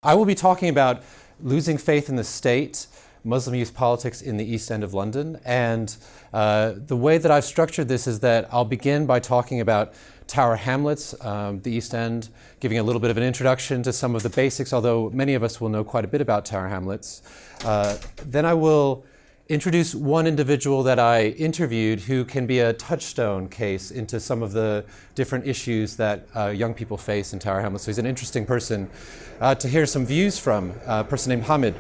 I will be talking about losing faith in the state, Muslim youth politics in the East End of London. And the way that I've structured this is that I'll begin by talking about Tower Hamlets, the East End, giving a little bit of an introduction to some of the basics, although many of us will know quite a bit about Tower Hamlets. Then I will introduce one individual that I interviewed who can be a touchstone case into some of the different issues that young people face in Tower Hamlets. So he's an interesting person to hear some views from, a person named Hamid.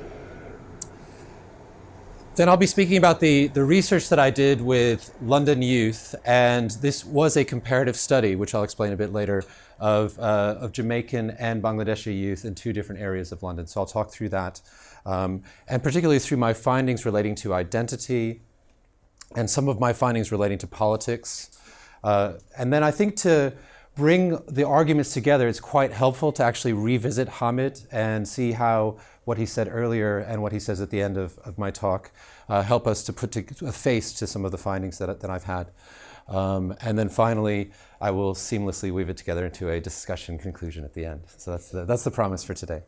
Then I'll be speaking about the research that I did with London youth, and this was a comparative study, which I'll explain a bit later, of Jamaican and Bangladeshi youth in two different areas of London. So I'll talk through that, and particularly through my findings relating to identity and some of my findings relating to politics. And then I think to bring the arguments together, it's quite helpful to actually revisit Hamid and see how what he said earlier and what he says at the end of my talk help us to put a face to some of the findings that I've had. And then finally, I will seamlessly weave it together into a discussion conclusion at the end. So that's the promise for today.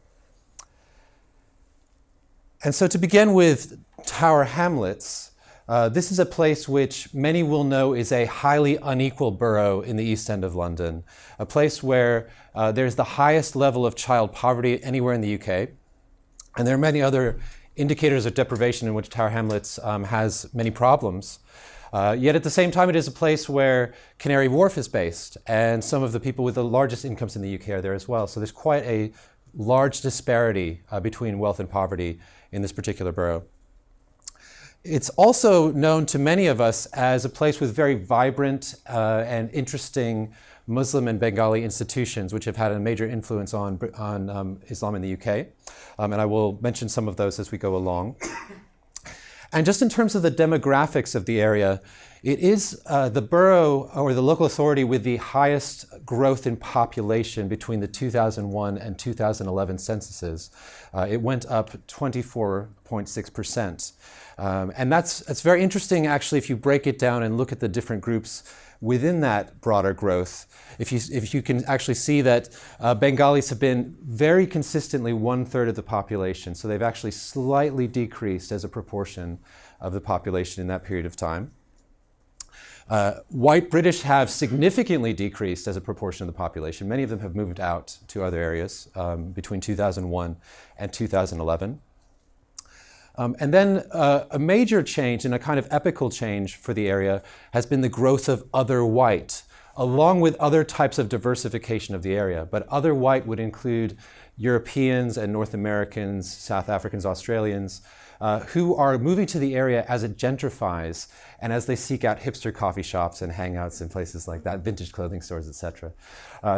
And so to begin with Tower Hamlets, this is a place which many will know is a highly unequal borough in the East End of London, a place where there's the highest level of child poverty anywhere in the UK. And there are many other indicators of deprivation in which Tower Hamlets has many problems. Yet at the same time, it is a place where Canary Wharf is based, and some of the people with the largest incomes in the UK are there as well. So there's quite a large disparity between wealth and poverty in this particular borough. It's also known to many of us as a place with very vibrant and interesting Muslim and Bengali institutions, which have had a major influence on Islam in the UK. And I will mention some of those as we go along. And just in terms of the demographics of the area, it is the borough or the local authority with the highest growth in population between the 2001 and 2011 censuses. It went up 24.6%. And that's very interesting, actually, if you break it down and look at the different groups within that broader growth. If you can actually see that Bengalis have been very consistently 1/3 of the population. So they've actually slightly decreased as a proportion of the population in that period of time. White British have significantly decreased as a proportion of the population. Many of them have moved out to other areas between 2001 and 2011. And then a major change and a kind of epical change for the area has been the growth of other white, along with other types of diversification of the area. But other white would include Europeans and North Americans, South Africans, Australians, who are moving to the area as it gentrifies and as they seek out hipster coffee shops and hangouts in places like that, vintage clothing stores, etc.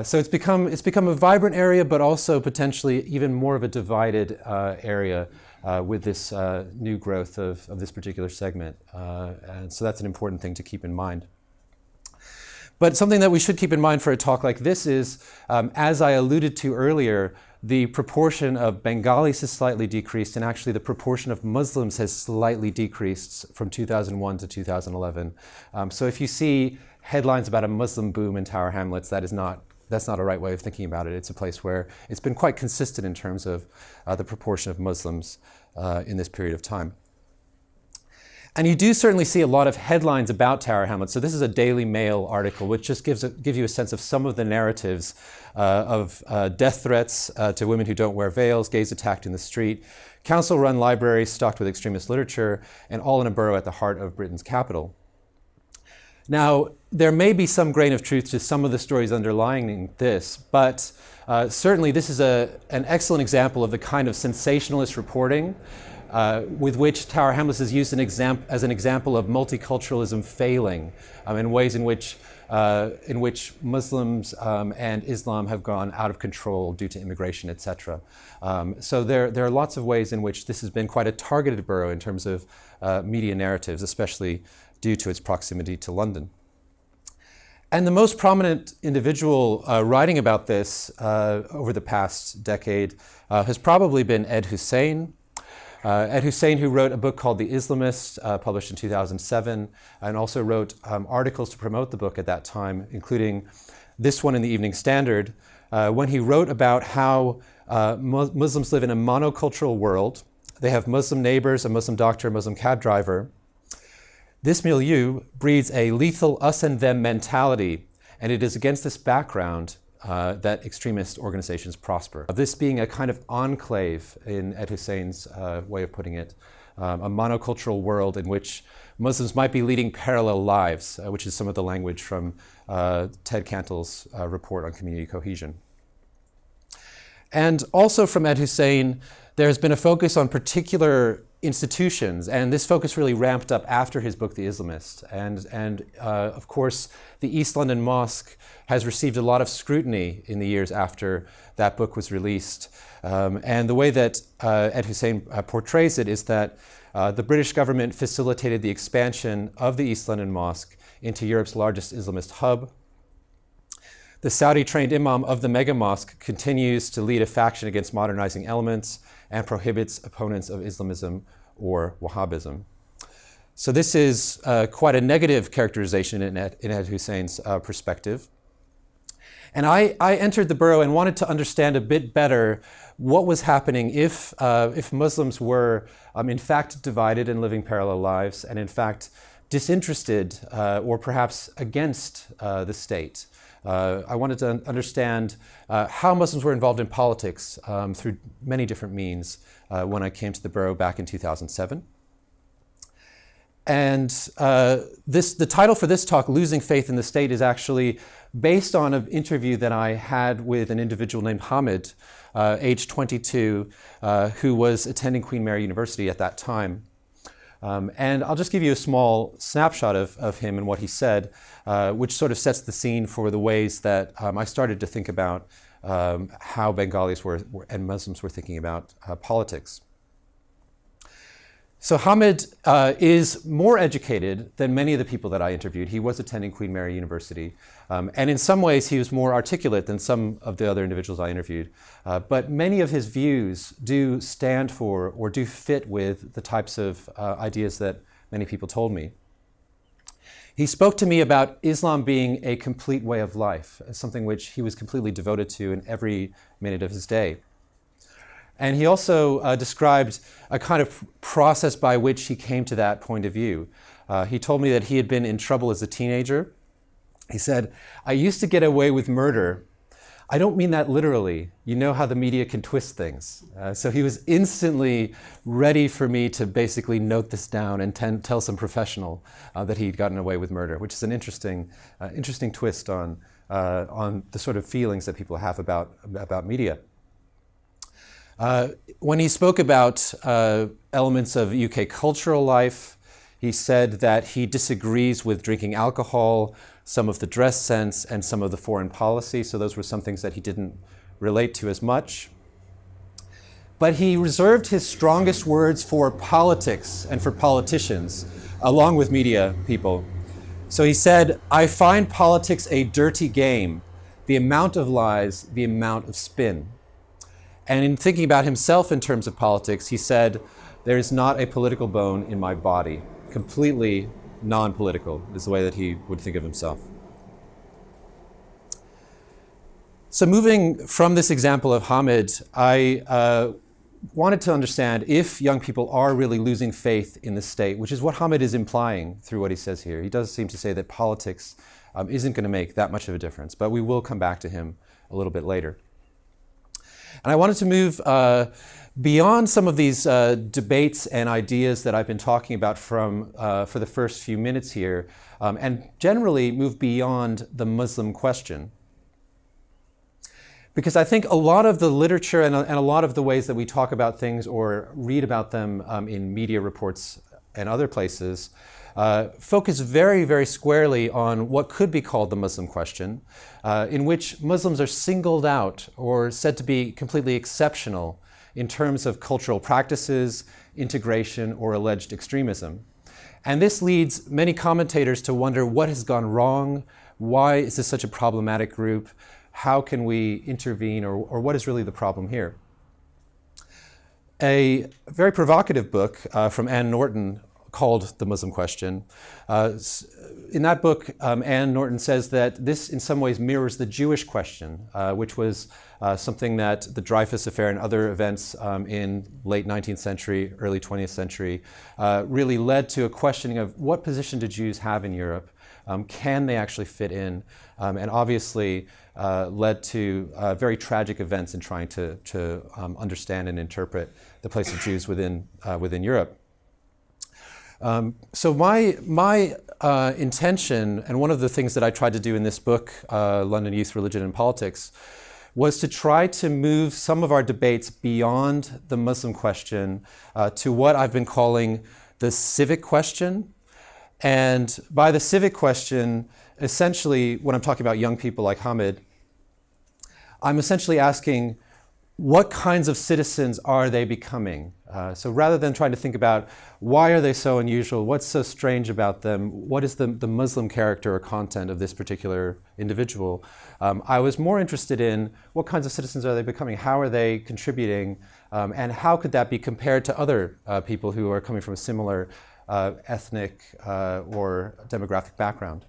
So it's become a vibrant area, but also potentially even more of a divided area with this new growth of this particular segment. And so that's an important thing to keep in mind. But something that we should keep in mind for a talk like this is, as I alluded to earlier, the proportion of Bengalis has slightly decreased, and actually the proportion of Muslims has slightly decreased from 2001 to 2011. So if you see headlines about a Muslim boom in Tower Hamlets, that's not a right way of thinking about it. It's a place where it's been quite consistent in terms of the proportion of Muslims in this period of time. And you do certainly see a lot of headlines about Tower Hamlets. So this is a Daily Mail article, which just gives you a sense of some of the narratives of death threats to women who don't wear veils, gays attacked in the street, council-run libraries stocked with extremist literature, and all in a borough at the heart of Britain's capital. Now, there may be some grain of truth to some of the stories underlying this, but certainly this is an excellent example of the kind of sensationalist reporting with which Tower Hamlets is used as an example of multiculturalism failing in ways in which Muslims and Islam have gone out of control due to immigration, etc. So there are lots of ways in which this has been quite a targeted borough in terms of media narratives, especially due to its proximity to London. And the most prominent individual writing about this over the past decade has probably been Ed Hussein. Ed Hussein, who wrote a book called The Islamist, published in 2007, and also wrote articles to promote the book at that time, including this one in the Evening Standard, when he wrote about how Muslims live in a monocultural world. They have Muslim neighbors, a Muslim doctor, a Muslim cab driver. This milieu breeds a lethal us and them mentality, and it is against this background that extremist organizations prosper. This being a kind of enclave, in Ed Husain's way of putting it, a monocultural world in which Muslims might be leading parallel lives, which is some of the language from Ted Cantill's report on community cohesion. And also from Ed Husain, there has been a focus on particular institutions, and this focus really ramped up after his book, The Islamist. And of course, the East London Mosque has received a lot of scrutiny in the years after that book was released. And the way that Ed Husain portrays it is that the British government facilitated the expansion of the East London Mosque into Europe's largest Islamist hub. The Saudi-trained imam of the mega mosque continues to lead a faction against modernizing elements and prohibits opponents of Islamism or Wahhabism. So this is quite a negative characterization in Ed Husain's perspective. And I entered the borough and wanted to understand a bit better what was happening if Muslims were in fact divided and living parallel lives, and in fact disinterested or perhaps against the state. I wanted to understand how Muslims were involved in politics through many different means when I came to the borough back in 2007. And the title for this talk, Losing Faith in the State, is actually based on an interview that I had with an individual named Hamid, age 22, who was attending Queen Mary University at that time. And I'll just give you a small snapshot of him and what he said, which sort of sets the scene for the ways that I started to think about how Bengalis and Muslims were thinking about politics. So Hamid is more educated than many of the people that I interviewed. He was attending Queen Mary University. And in some ways, he was more articulate than some of the other individuals I interviewed. But many of his views do stand for or do fit with the types of ideas that many people told me. He spoke to me about Islam being a complete way of life, something which he was completely devoted to in every minute of his day. And he also described a kind of process by which he came to that point of view. He told me that he had been in trouble as a teenager. He said, "I used to get away with murder. I don't mean that literally. You know how the media can twist things." So he was instantly ready for me to basically note this down and tell some professional that he'd gotten away with murder, which is an interesting twist on the sort of feelings that people have about media. When he spoke about elements of UK cultural life, he said that he disagrees with drinking alcohol, some of the dress sense, and some of the foreign policy. So those were some things that he didn't relate to as much. But he reserved his strongest words for politics and for politicians, along with media people. So he said, "I find politics a dirty game, the amount of lies, the amount of spin." And in thinking about himself in terms of politics, he said, "There is not a political bone in my body." Completely non-political is the way that he would think of himself. So moving from this example of Hamid, I wanted to understand if young people are really losing faith in the state, which is what Hamid is implying through what he says here. He does seem to say that politics isn't going to make that much of a difference, but we will come back to him a little bit later. And I wanted to move beyond some of these debates and ideas that I've been talking about for the first few minutes here, and generally move beyond the Muslim question. Because I think a lot of the literature and a lot of the ways that we talk about things or read about them in media reports and other places focus very, very squarely on what could be called the Muslim question, in which Muslims are singled out or said to be completely exceptional in terms of cultural practices, integration, or alleged extremism. And this leads many commentators to wonder what has gone wrong, why is this such a problematic group, how can we intervene, or what is really the problem here? A very provocative book from Anne Norton called The Muslim Question. In that book, Anne Norton says that this in some ways mirrors the Jewish question, which was something that the Dreyfus Affair and other events in late 19th century, early 20th century really led to a questioning of what position do Jews have in Europe? Can they actually fit in? And obviously led to very tragic events in trying to understand and interpret the place of Jews within Europe. So my intention, and one of the things that I tried to do in this book, London Youth, Religion and Politics, was to try to move some of our debates beyond the Muslim question to what I've been calling the civic question. And by the civic question, essentially, when I'm talking about young people like Hamid, I'm essentially asking, what kinds of citizens are they becoming? So rather than trying to think about why are they so unusual, what's so strange about them, what is the Muslim character or content of this particular individual, I was more interested in what kinds of citizens are they becoming, how are they contributing, and how could that be compared to other people who are coming from a similar ethnic or demographic background.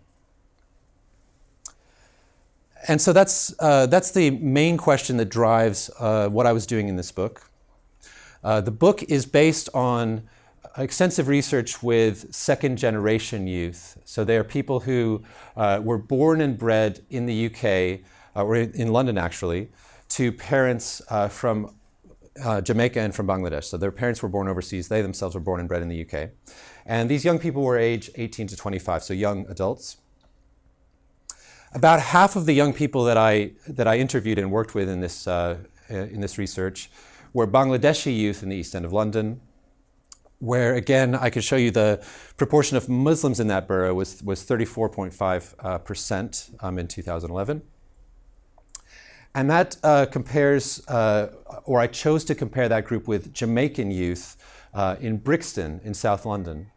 And so that's the main question that drives what I was doing in this book. The book is based on extensive research with second-generation youth. So they are people who were born and bred in the UK, or in London actually, to parents from Jamaica and from Bangladesh. So their parents were born overseas. They themselves were born and bred in the UK. And these young people were age 18 to 25, so young adults. About half of the young people that I interviewed and worked with in this research were Bangladeshi youth in the East End of London, where again I could show you the proportion of Muslims in that borough was 34.5% in 2011. And that compares, or I chose to compare that group with Jamaican youth in Brixton in South London.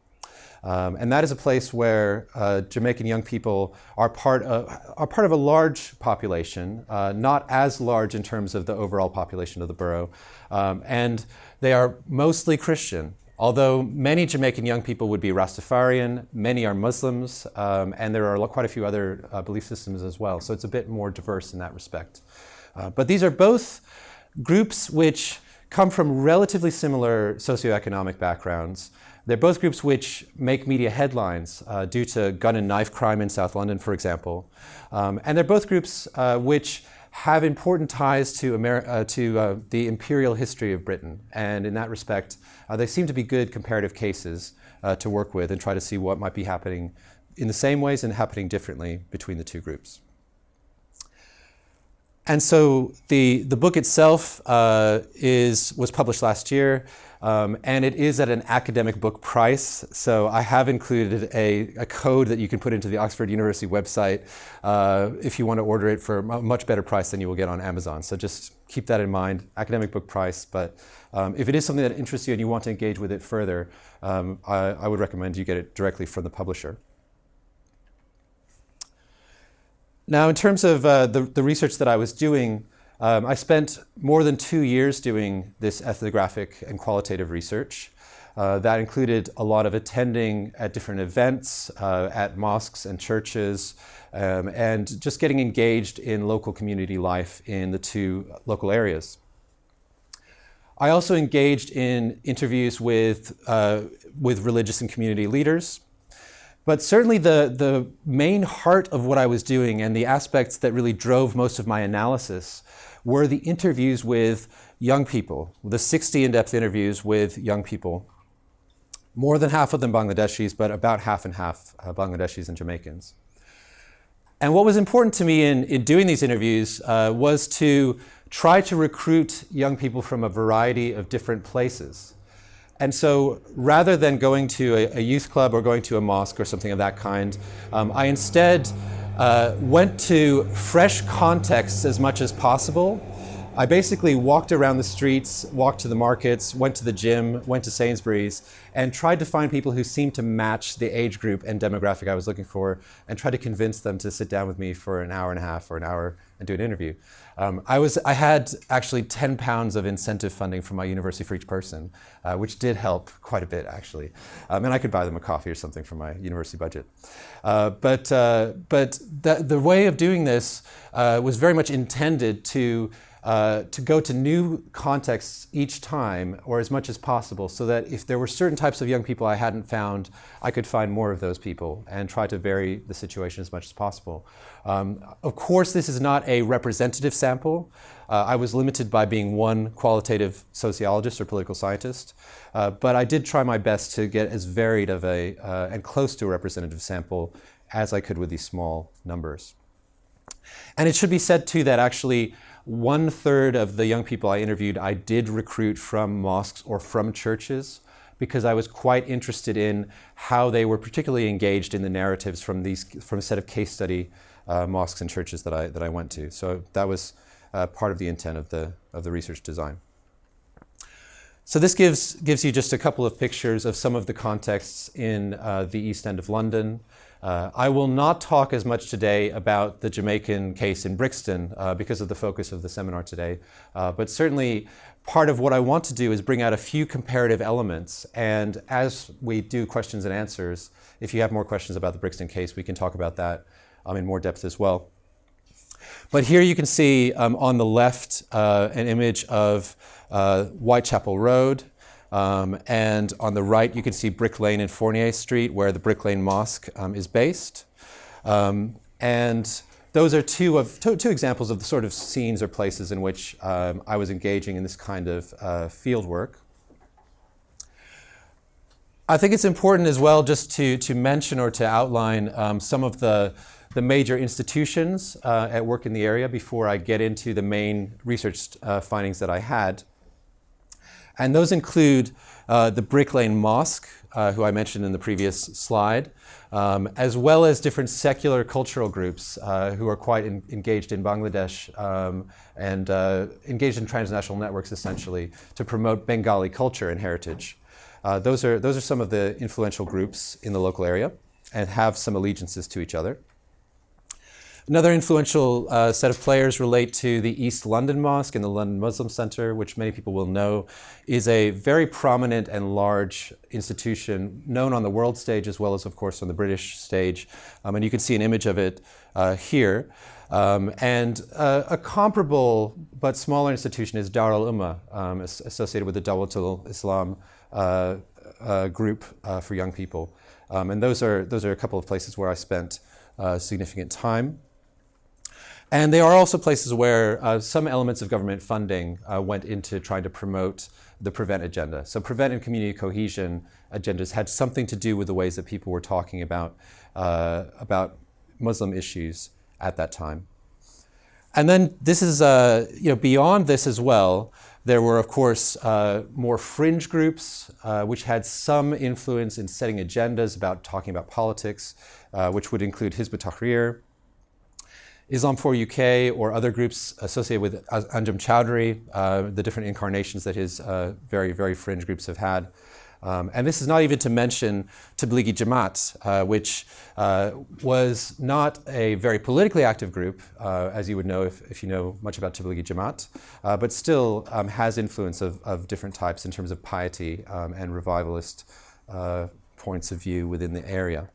And that is a place where Jamaican young people are part of a large population, not as large in terms of the overall population of the borough. And they are mostly Christian, although many Jamaican young people would be Rastafarian, many are Muslims, and there are quite a few other belief systems as well. So it's a bit more diverse in that respect. But these are both groups which come from relatively similar socioeconomic backgrounds. They're both groups which make media headlines due to gun and knife crime in South London, for example. And they're both groups which have important ties to the imperial history of Britain. And in that respect, they seem to be good comparative cases to work with and try to see what might be happening in the same ways and happening differently between the two groups. And so the book itself was published last year. And it is at an academic book price. So I have included a code that you can put into the Oxford University website if you want to order it for a much better price than you will get on Amazon. So just keep that in mind, academic book price. But if it is something that interests you and you want to engage with it further, I would recommend you get it directly from the publisher. Now, in terms of the research that I was doing, I spent more than 2 years doing this ethnographic and qualitative research. That included a lot of attending at different events, at mosques and churches, and just getting engaged in local community life in the two local areas. I also engaged in interviews with religious and community leaders. But certainly the main heart of what I was doing and the aspects that really drove most of my analysis were the interviews with young people, the 60 in-depth interviews with young people. More than half of them Bangladeshis, but about half and half Bangladeshis and Jamaicans. And what was important to me in doing these interviews was to try to recruit young people from a variety of different places. And so rather than going to a youth club or going to a mosque or something of that kind, I instead went to fresh contexts as much as possible. I basically walked around the streets, walked to the markets, went to the gym, went to Sainsbury's, and tried to find people who seemed to match the age group and demographic I was looking for, and tried to convince them to sit down with me for an hour and a half or an hour and do an interview. I had actually 10 pounds of incentive funding from my university for each person, which did help quite a bit, actually. And I could buy them a coffee or something from my university budget. But the way of doing this was very much intended to go to new contexts each time, or as much as possible, so that if there were certain types of young people I hadn't found, I could find more of those people and try to vary the situation as much as possible. Of course, this is not a representative sample. I was limited by being one qualitative sociologist or political scientist, but I did try my best to get as varied of and close to a representative sample as I could with these small numbers. And it should be said too that actually 1/3 of the young people I interviewed I did recruit from mosques or from churches, because I was quite interested in how they were particularly engaged in the narratives from a set of case study mosques and churches that I went to. So that was part of the intent of the research design. So this gives you just a couple of pictures of some of the contexts in the East End of London. I will not talk as much today about the Jamaican case in Brixton because of the focus of the seminar today, but certainly part of what I want to do is bring out a few comparative elements, and as we do questions and answers, if you have more questions about the Brixton case, we can talk about that in more depth as well. But here you can see on the left an image of Whitechapel Road. And on the right, you can see Brick Lane and Fournier Street, where the Brick Lane Mosque is based. And those are two examples of the sort of scenes or places in which I was engaging in this kind of field work. I think it's important as well just to mention or to outline some of the major institutions at work in the area before I get into the main research findings that I had. And those include the Brick Lane Mosque, who I mentioned in the previous slide, as well as different secular cultural groups who are quite engaged in Bangladesh and engaged in transnational networks, essentially, to promote Bengali culture and heritage. Those are some of the influential groups in the local area and have some allegiances to each other. Another influential set of players relate to the East London Mosque and the London Muslim Center, which many people will know is a very prominent and large institution known on the world stage as well as, of course, on the British stage. And you can see an image of it here. And a comparable but smaller institution is Dar al-Ummah, associated with the Dawatul Islam group for young people. And those are a couple of places where I spent significant time. And they are also places where some elements of government funding went into trying to promote the PREVENT agenda. So PREVENT and community cohesion agendas had something to do with the ways that people were talking about Muslim issues at that time. And then this is, beyond this as well, there were, of course, more fringe groups which had some influence in setting agendas about talking about politics, which would include Hizb ut-Tahrir, Islam for UK, or other groups associated with Anjum Chowdhury, the different incarnations that his very, very fringe groups have had. And this is not even to mention Tablighi Jamaat, which was not a very politically active group, as you would know if you know much about Tablighi Jamaat, but still has influence of different types in terms of piety and revivalist points of view within the area.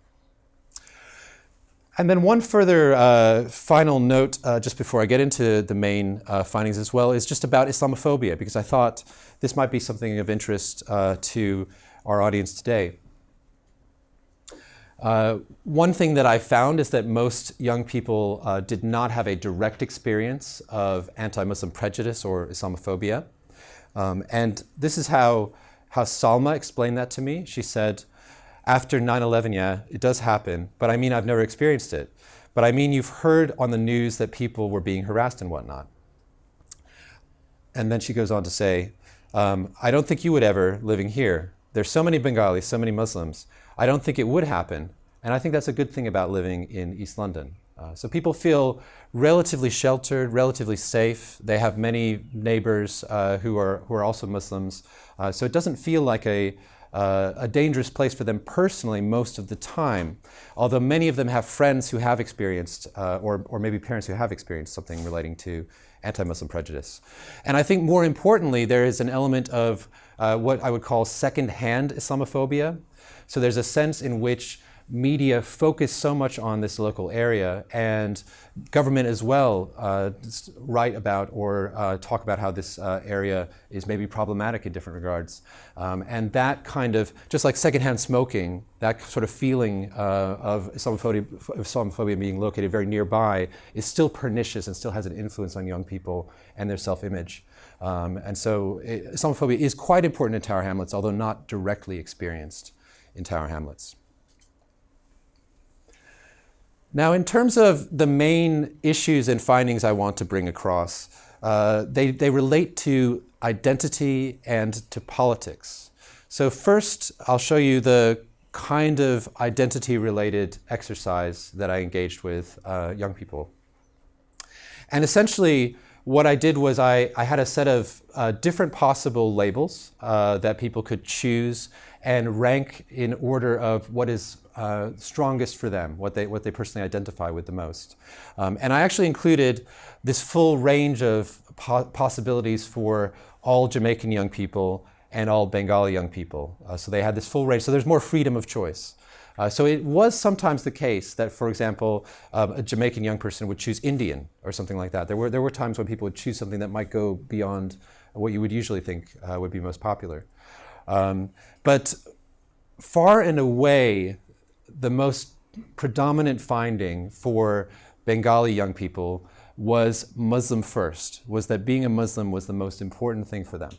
And then one further final note, just before I get into the main findings as well, is just about Islamophobia, because I thought this might be something of interest to our audience today. One thing that I found is that most young people did not have a direct experience of anti-Muslim prejudice or Islamophobia. And this is how Salma explained that to me. She said, after 9/11, yeah, it does happen, but I mean, I've never experienced it. But I mean, you've heard on the news that people were being harassed and whatnot. And then she goes on to say, I don't think you would ever, living here. There's so many Bengalis, so many Muslims. I don't think it would happen. And I think that's a good thing about living in East London. So people feel relatively sheltered, relatively safe. They have many neighbors who are also Muslims. So it doesn't feel like a a dangerous place for them personally most of the time, although many of them have friends who have experienced, or maybe parents who have experienced something relating to anti-Muslim prejudice. And I think more importantly, there is an element of what I would call second-hand Islamophobia. So there's a sense in which media focus so much on this local area, and government as well write about or talk about how this area is maybe problematic in different regards. And that kind of, just like secondhand smoking, that sort of feeling of Islamophobia being located very nearby is still pernicious and still has an influence on young people and their self-image. And so Islamophobia is quite important in Tower Hamlets, although not directly experienced in Tower Hamlets. Now, in terms of the main issues and findings I want to bring across, they relate to identity and to politics. So first, I'll show you the kind of identity-related exercise that I engaged with young people. And essentially, what I did was I had a set of different possible labels that people could choose and rank in order of what is strongest for them, what they personally identify with the most. And I actually included this full range of possibilities for all Jamaican young people and all Bengali young people. So they had this full range, so there's more freedom of choice. So it was sometimes the case that, for example, a Jamaican young person would choose Indian or something like that. There were times when people would choose something that might go beyond what you would usually think would be most popular. But far and away, the most predominant finding for Bengali young people was Muslim first, was that being a Muslim was the most important thing for them.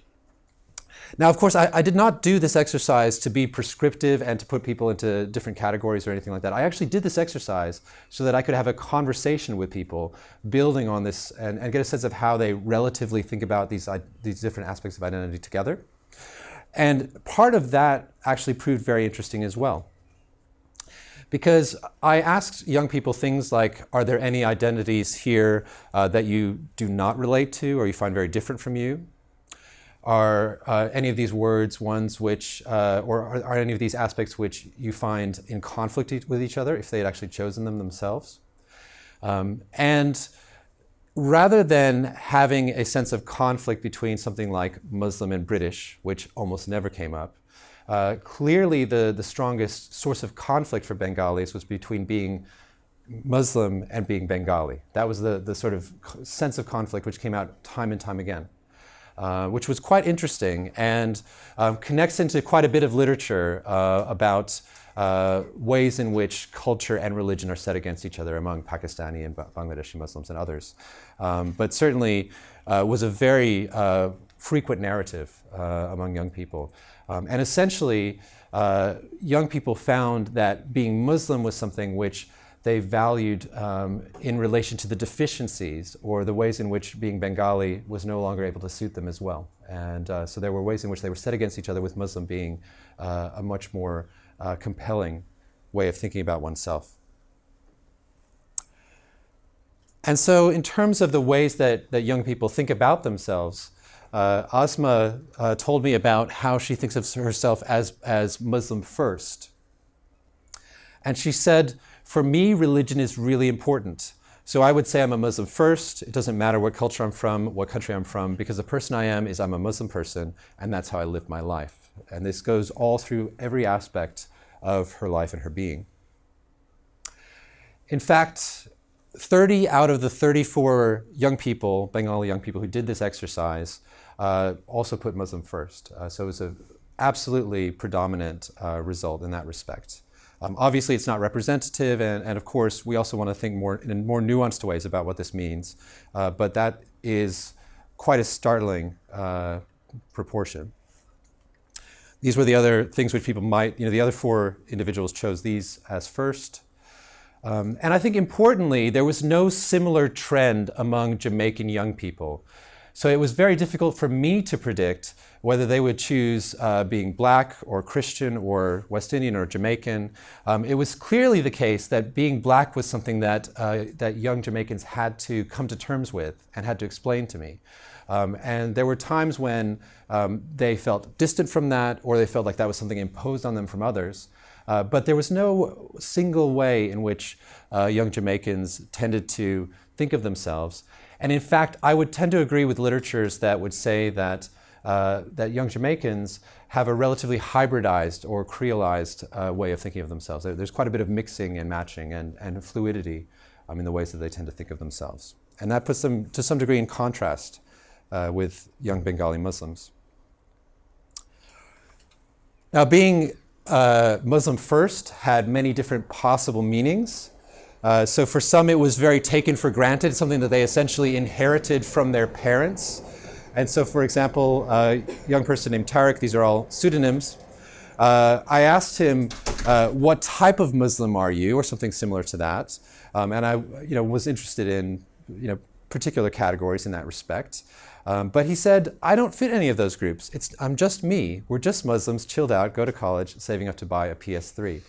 Now, of course, I did not do this exercise to be prescriptive and to put people into different categories or anything like that. I actually did this exercise so that I could have a conversation with people, building on this and get a sense of how they relatively think about these different aspects of identity together. And part of that actually proved very interesting as well. Because I asked young people things like, are there any identities here that you do not relate to or you find very different from you? Are any of these words ones which, or are any of these aspects which you find in conflict with each other if they had actually chosen them themselves? And rather than having a sense of conflict between something like Muslim and British, which almost never came up, clearly the strongest source of conflict for Bengalis was between being Muslim and being Bengali. That was the sort of sense of conflict which came out time and time again. Which was quite interesting and connects into quite a bit of literature about ways in which culture and religion are set against each other among Pakistani and Bangladeshi Muslims and others. But certainly was a very frequent narrative among young people. And essentially, young people found that being Muslim was something which they valued in relation to the deficiencies or the ways in which being Bengali was no longer able to suit them as well. And so there were ways in which they were set against each other, with Muslim being a much more compelling way of thinking about oneself. And so in terms of the ways that young people think about themselves, Asma told me about how she thinks of herself as Muslim first. And she said, for me, religion is really important. So I would say I'm a Muslim first. It doesn't matter what culture I'm from, what country I'm from, because the person I am is I'm a Muslim person, and that's how I live my life. And this goes all through every aspect of her life and her being. In fact, 30 out of the 34 young people, Bengali young people who did this exercise, also put Muslim first. So it was an absolutely predominant result in that respect. Obviously, it's not representative, and of course, we also want to think in more nuanced ways about what this means, but that is quite a startling proportion. These were the other things which people might, the other 4 individuals chose these as first. And I think importantly, there was no similar trend among Jamaican young people. So it was very difficult for me to predict whether they would choose being black or Christian or West Indian or Jamaican. It was clearly the case that being black was something that, that young Jamaicans had to come to terms with and had to explain to me. And there were times when they felt distant from that, or they felt like that was something imposed on them from others. But there was no single way in which young Jamaicans tended to think of themselves. And in fact, I would tend to agree with literatures that would say that, that young Jamaicans have a relatively hybridized or creolized way of thinking of themselves. There's quite a bit of mixing and matching and fluidity in the ways that they tend to think of themselves. And that puts them to some degree in contrast with young Bengali Muslims. Now, being Muslim first had many different possible meanings. So for some, it was very taken for granted, something that they essentially inherited from their parents. And so, for example, a young person named Tariq, these are all pseudonyms. I asked him, what type of Muslim are you, or something similar to that. And I was interested in particular categories in that respect. But he said, I don't fit any of those groups. I'm just me. We're just Muslims, chilled out, go to college, saving up to buy a PS3.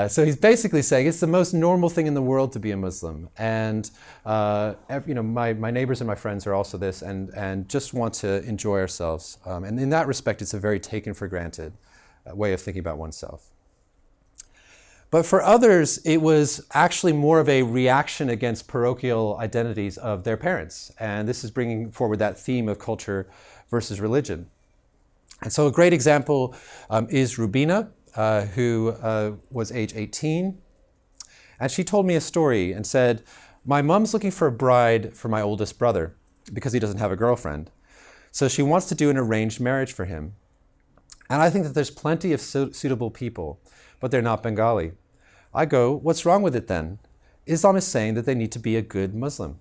So he's basically saying it's the most normal thing in the world to be a Muslim. And my neighbors and my friends are also this, and just want to enjoy ourselves. And in that respect, it's a very taken for granted way of thinking about oneself. But for others, it was actually more of a reaction against parochial identities of their parents. And this is bringing forward that theme of culture versus religion. And so a great example is Rubina, who was age 18. And she told me a story and said, my mom's looking for a bride for my oldest brother because he doesn't have a girlfriend. So she wants to do an arranged marriage for him. And I think that there's plenty of suitable people, but they're not Bengali. I go, what's wrong with it then? Islam is saying that they need to be a good Muslim.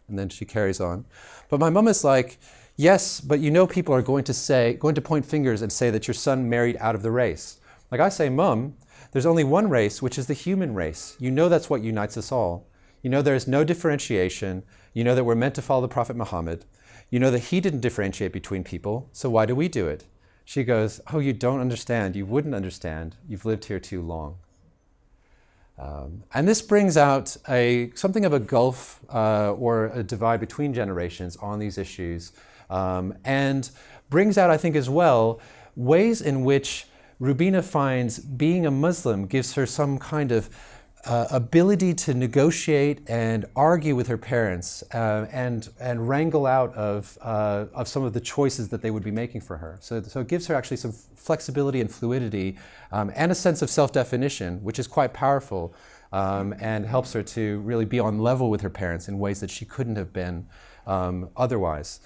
And then she carries on. But my mom is like, yes, but people are going to point fingers and say that your son married out of the race. Like I say, Mom, there's only one race, which is the human race. That's what unites us all. There is no differentiation. That we're meant to follow the Prophet Muhammad. That he didn't differentiate between people, so why do we do it? She goes, oh, you don't understand. You wouldn't understand. You've lived here too long. And this brings out something of a gulf or a divide between generations on these issues, and brings out, I think as well, ways in which Rubina finds being a Muslim gives her some kind of ability to negotiate and argue with her parents and wrangle out of some of the choices that they would be making for her. So it gives her actually some flexibility and fluidity and a sense of self-definition, which is quite powerful and helps her to really be on level with her parents in ways that she couldn't have been otherwise.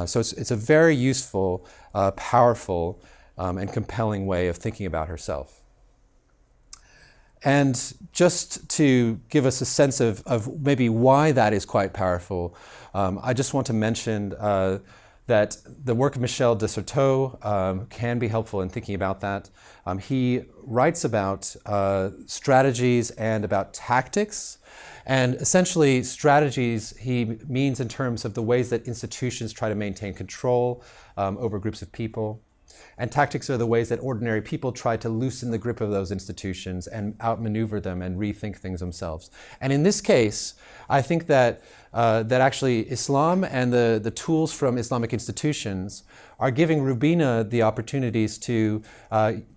So it's a very useful, powerful, and compelling way of thinking about herself. And just to give us a sense of maybe why that is quite powerful, I just want to mention that the work of Michel de Certeau can be helpful in thinking about that. He writes about strategies and about tactics. And essentially, strategies he means in terms of the ways that institutions try to maintain control over groups of people. And tactics are the ways that ordinary people try to loosen the grip of those institutions and outmaneuver them and rethink things themselves. And in this case, I think that that actually Islam and the tools from Islamic institutions are giving Rubina the opportunities to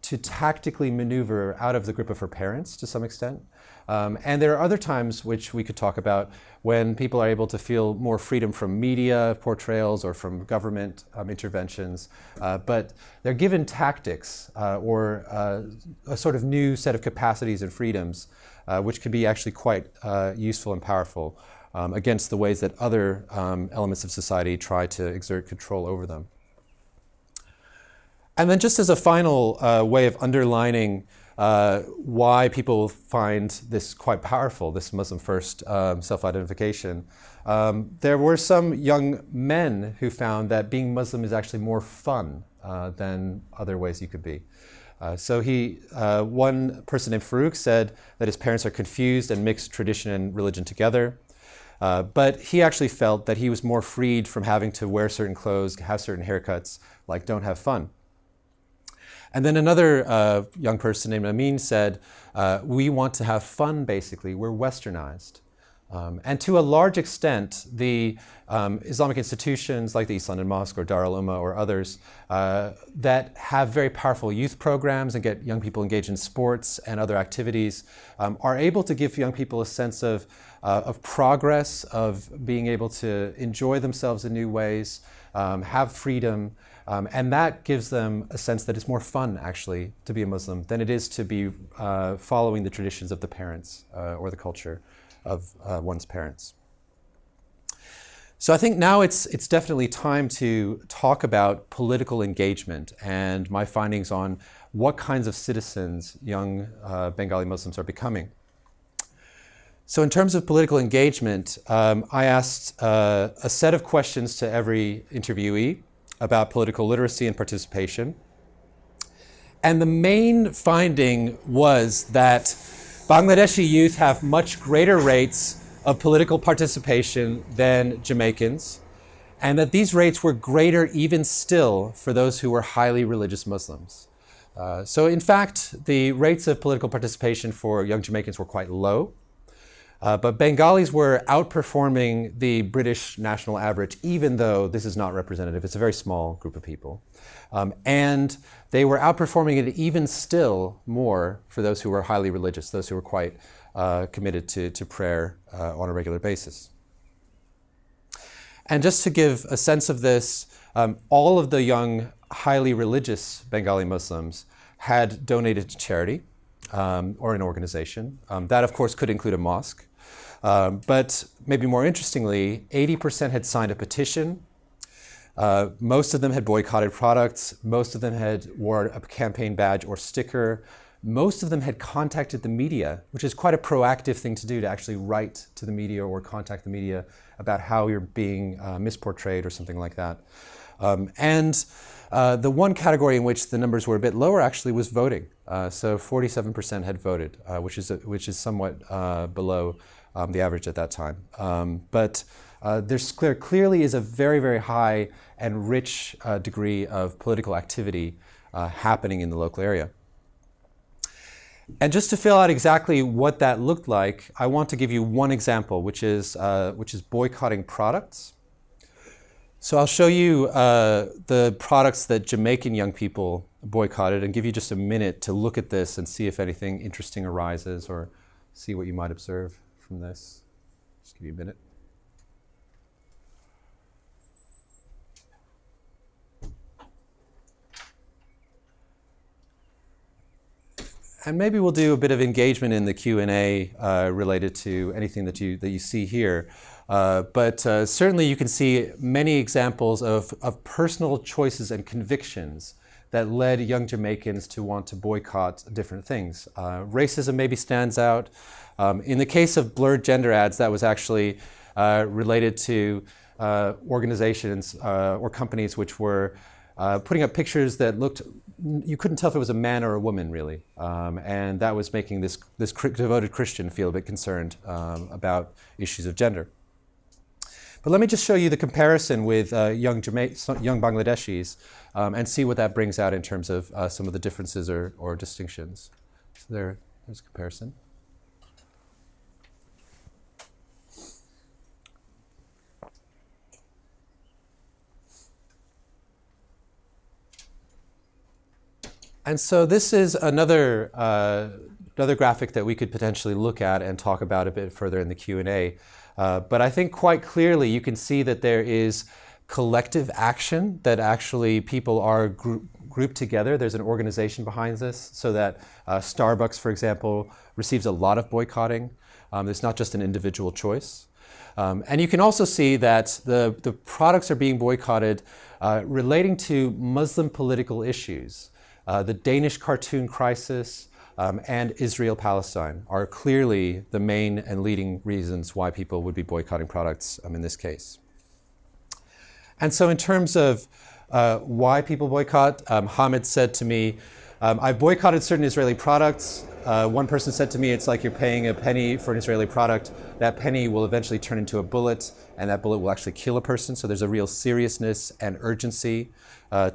tactically maneuver out of the grip of her parents to some extent. And there are other times which we could talk about when people are able to feel more freedom from media portrayals or from government interventions, but they're given tactics or a sort of new set of capacities and freedoms, which can be actually quite useful and powerful against the ways that other elements of society try to exert control over them. And then just as a final way of underlining why people find this quite powerful, this Muslim first self-identification. There were some young men who found that being Muslim is actually more fun than other ways you could be. So one person named Farouk said that his parents are confused and mix tradition and religion together. But he actually felt that he was more freed from having to wear certain clothes, have certain haircuts, like don't have fun. And then another young person named Amin said, we want to have fun, basically. We're westernized. And to a large extent, the Islamic institutions like the East London Mosque or Dar al-Ummah or others that have very powerful youth programs and get young people engaged in sports and other activities are able to give young people a sense of progress, of being able to enjoy themselves in new ways, have freedom, and that gives them a sense that it's more fun, actually, to be a Muslim than it is to be following the traditions of the parents or the culture of one's parents. So I think now it's definitely time to talk about political engagement and my findings on what kinds of citizens young Bengali Muslims are becoming. So in terms of political engagement, I asked a set of questions to every interviewee about political literacy and participation. And the main finding was that Bangladeshi youth have much greater rates of political participation than Jamaicans, and that these rates were greater even still for those who were highly religious Muslims. So in fact, the rates of political participation for young Jamaicans were quite low, but Bengalis were outperforming the British national average, even though this is not representative. It's a very small group of people. And they were outperforming it even still more for those who were highly religious, those who were quite committed to prayer on a regular basis. And just to give a sense of this, all of the young, highly religious Bengali Muslims had donated to charity or an organization. That, of course, could include a mosque. But maybe more interestingly, 80% had signed a petition. Most of them had boycotted products. Most of them had worn a campaign badge or sticker. Most of them had contacted the media, which is quite a proactive thing to do, to actually write to the media or contact the media about how you're being misportrayed or something like that. The one category in which the numbers were a bit lower actually was voting. So 47% had voted, which is somewhat below the average at that time. But there's clearly is a very, very high and rich degree of political activity happening in the local area. And just to fill out exactly what that looked like, I want to give you one example, which is boycotting products. So I'll show you the products that Jamaican young people boycotted and give you just a minute to look at this and see if anything interesting arises or see what you might observe from this. Just give you a minute. And maybe we'll do a bit of engagement in the Q&A related to anything that you see here. But certainly you can see many examples of personal choices and convictions that led young Jamaicans to want to boycott different things. Racism maybe stands out. In the case of blurred gender ads, that was actually related to organizations or companies which were putting up pictures that looked, you couldn't tell if it was a man or a woman, really. And that was making this devoted Christian feel a bit concerned about issues of gender. But let me just show you the comparison with young Bangladeshis and see what that brings out in terms of some of the differences or distinctions. So there's a comparison. And so this is another graphic that we could potentially look at and talk about a bit further in the Q&A. But I think quite clearly you can see that there is collective action, that actually people are grouped together. There's an organization behind this, so that Starbucks, for example, receives a lot of boycotting. It's not just an individual choice. And you can also see that the products are being boycotted relating to Muslim political issues. The Danish cartoon crisis and Israel-Palestine are clearly the main and leading reasons why people would be boycotting products in this case. And so in terms of why people boycott, Hamid said to me, I boycotted certain Israeli products. One person said to me, it's like you're paying a penny for an Israeli product. That penny will eventually turn into a bullet, and that bullet will actually kill a person. So there's a real seriousness and urgency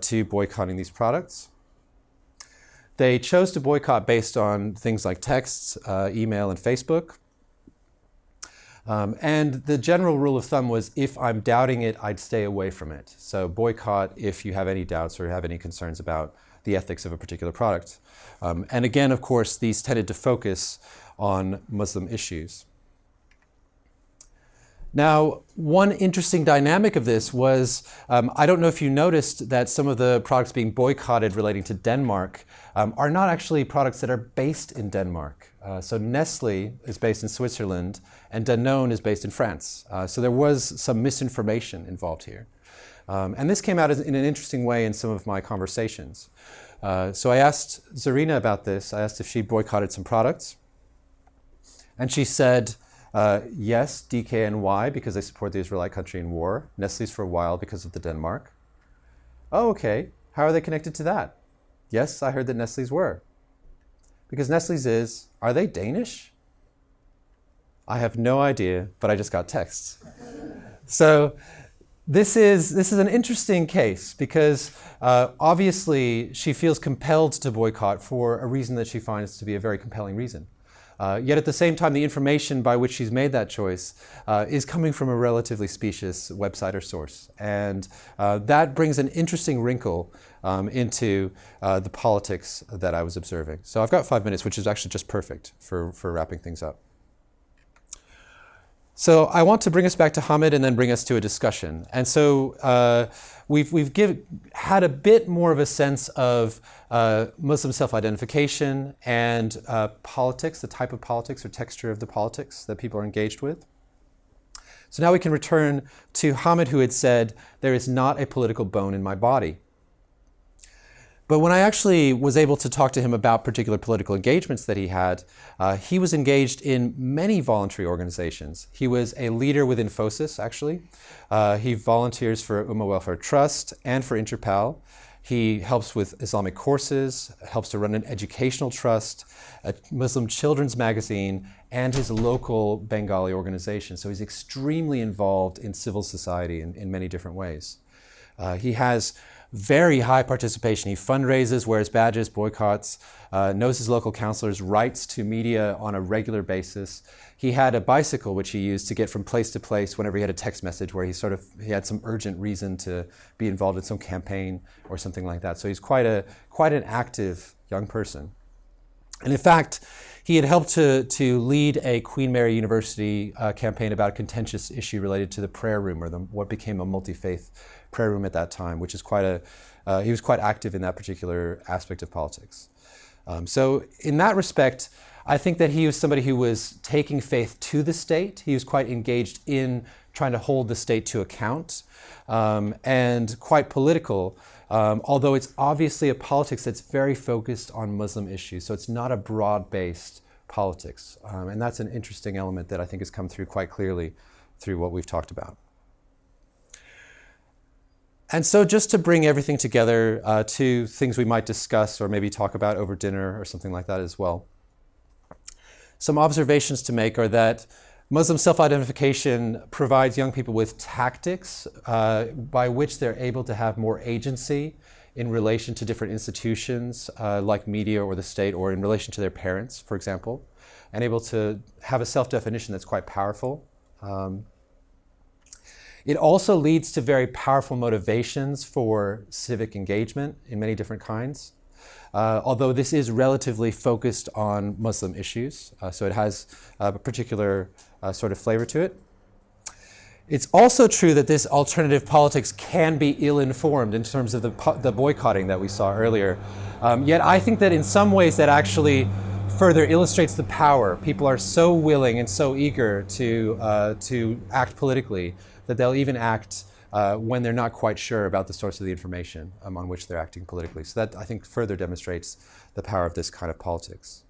to boycotting these products. They chose to boycott based on things like texts, email, and Facebook. And the general rule of thumb was, if I'm doubting it, I'd stay away from it. So boycott if you have any doubts or have any concerns about the ethics of a particular product. And again, of course, these tended to focus on Muslim issues. Now, one interesting dynamic of this was, I don't know if you noticed that some of the products being boycotted relating to Denmark are not actually products that are based in Denmark. So Nestle is based in Switzerland, and Danone is based in France. So there was some misinformation involved here. And this came out in an interesting way in some of my conversations. So I asked Zarina about this. I asked if she boycotted some products. And she said, yes, DKNY, because they support the Israelite country in war. Nestle's for a while because of the Denmark. Oh, okay. How are they connected to that? Yes, I heard that Nestle's were. Because Nestle's is, are they Danish? I have no idea, but I just got texts. So this is an interesting case because obviously she feels compelled to boycott for a reason that she finds to be a very compelling reason. Yet at the same time, the information by which she's made that choice is coming from a relatively specious website or source. And that brings an interesting wrinkle into the politics that I was observing. So I've got 5 minutes, which is actually just perfect for wrapping things up. So I want to bring us back to Hamid and then bring us to a discussion. And so we've had a bit more of a sense of Muslim self-identification and politics, the type of politics or texture of the politics that people are engaged with. So now we can return to Hamid, who had said, there is not a political bone in my body. But when I actually was able to talk to him about particular political engagements that he was engaged in many voluntary organizations. He was a leader within Infosys, actually. He volunteers for Ummah Welfare Trust and for Interpal. He helps with Islamic courses, helps to run an educational trust, a Muslim children's magazine, and his local Bengali organization. So he's extremely involved in civil society in many different ways. He has very high participation. He fundraises, wears badges, boycotts, knows his local councillors, writes to media on a regular basis. He had a bicycle which he used to get from place to place whenever he had a text message where he had some urgent reason to be involved in some campaign or something like that. So he's quite an active young person. And in fact, he had helped to lead a Queen Mary University campaign about a contentious issue related to the prayer room, or what became a multi-faith prayer room at that time, which is he was quite active in that particular aspect of politics. So in that respect, I think that he was somebody who was taking faith to the state. He was quite engaged in trying to hold the state to account, and quite political, although it's obviously a politics that's very focused on Muslim issues. So it's not a broad-based politics. And that's an interesting element that I think has come through quite clearly through what we've talked about. And so just to bring everything together to things we might discuss or maybe talk about over dinner or something like that as well. Some observations to make are that Muslim self-identification provides young people with tactics by which they're able to have more agency in relation to different institutions like media or the state, or in relation to their parents, for example, and able to have a self-definition that's quite powerful. It also leads to very powerful motivations for civic engagement in many different kinds. Although this is relatively focused on Muslim issues, so it has a particular sort of flavor to it. It's also true that this alternative politics can be ill-informed in terms of the boycotting that we saw earlier. Yet I think that in some ways that actually further illustrates the power. People are so willing and so eager to act politically that they'll even act when they're not quite sure about the source of the information on which they're acting politically. So that, I think, further demonstrates the power of this kind of politics.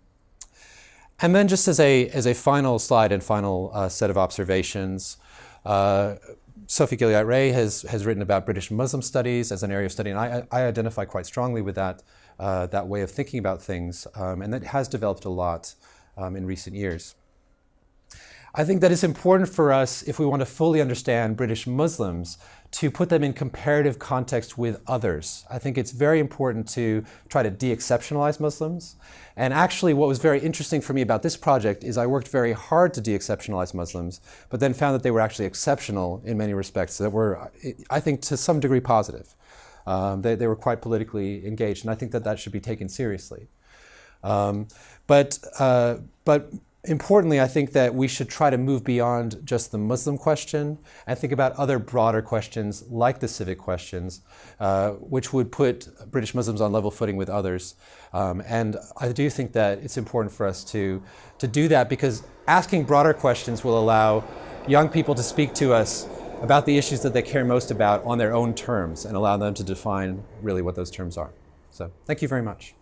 And then just as a final slide and final set of observations, Sophie Gilliatt-Ray has written about British Muslim studies as an area of study, and I identify quite strongly with that. that way of thinking about things, and that has developed a lot in recent years. I think that it's important for us, if we want to fully understand British Muslims, to put them in comparative context with others. I think it's very important to try to de-exceptionalize Muslims. And actually what was very interesting for me about this project is I worked very hard to de-exceptionalize Muslims, but then found that they were actually exceptional in many respects that were, I think, to some degree positive. They were quite politically engaged, and I think that that should be taken seriously. But importantly, I think that we should try to move beyond just the Muslim question and think about other broader questions like the civic questions, which would put British Muslims on level footing with others. And I do think that it's important for us to do that, because asking broader questions will allow young people to speak to us about the issues that they care most about on their own terms and allow them to define really what those terms are. So thank you very much.